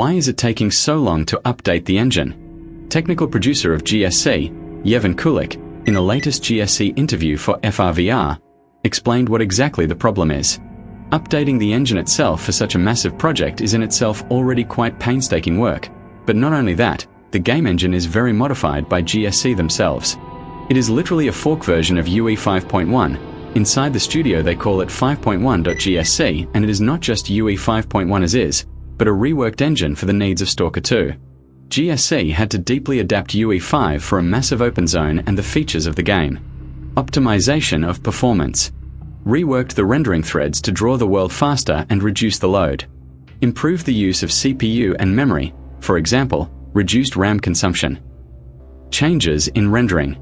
Why is it taking so long to update the engine? Technical producer of GSC, Yevhen Kulik, in the latest GSC interview for FRVR, explained what exactly the problem is. Updating the engine itself for such a massive project is in itself already quite painstaking work, but not only that, the game engine is very modified by GSC themselves. It is literally a fork version of UE 5.1. Inside the studio they call it 5.1.GSC, and it is not just UE 5.1 as is, but a reworked engine for the needs of Stalker 2. GSC had to deeply adapt UE 5 for a massive open zone and the features of the game. Optimization of performance. Reworked the rendering threads to draw the world faster and reduce the load. Improved the use of CPU and memory, for example, reduced RAM consumption. Changes in rendering.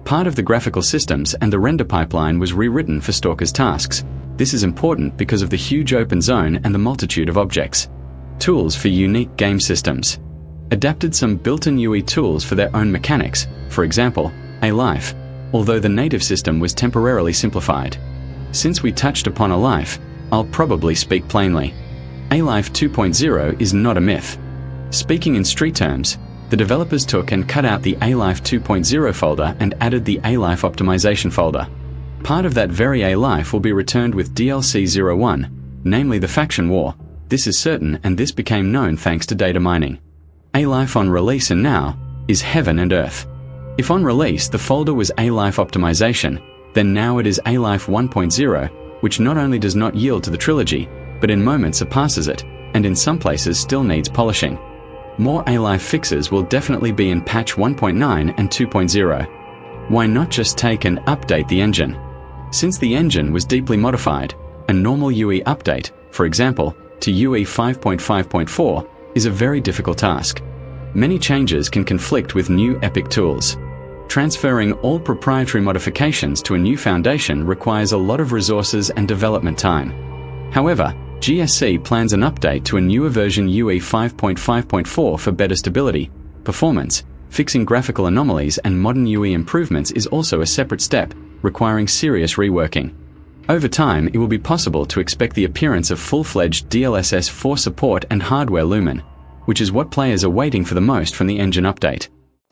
Part of the graphical systems and the render pipeline was rewritten for Stalker's tasks. This is important because of the huge open zone and the multitude of objects. Tools for unique game systems. Adapted some built-in UE tools for their own mechanics, for example, A-Life, although the native system was temporarily simplified. Since we touched upon A-Life, I'll probably speak plainly. A-Life 2.0 is not a myth. Speaking in street terms, the developers took and cut out the A-Life 2.0 folder and added the A-Life optimization folder. Part of that very A-Life will be returned with DLC 01, namely the faction war. This is certain, and this became known thanks to data mining. A-Life on release and now is heaven and earth. If on release the folder was A-Life optimization, then now it is A-Life 1.0, which not only does not yield to the trilogy, but in moments surpasses it, and in some places still needs polishing. More A-Life fixes will definitely be in patch 1.9 and 2.0. Why not just take and update the engine? Since the engine was deeply modified, a normal UE update, for example, to UE 5.5.4, is a very difficult task. Many changes can conflict with new epic tools. Transferring all proprietary modifications to a new foundation requires a lot of resources and development time. However, GSC plans an update to a newer version UE 5.5.4 for better stability, performance, fixing graphical anomalies, and modern UE improvements is also a separate step, requiring serious reworking. Over time, it will be possible to expect the appearance of full-fledged DLSS 4 support and hardware lumen, which is what players are waiting for the most from the engine update.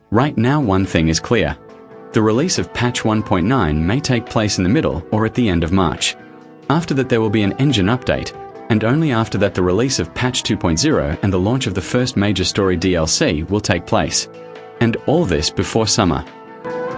Right now one thing is clear. The release of patch 1.9 may take place in the middle or at the end of March. After that there will be an engine update, and only after that the release of patch 2.0 and the launch of the first major story DLC will take place. And all this before summer.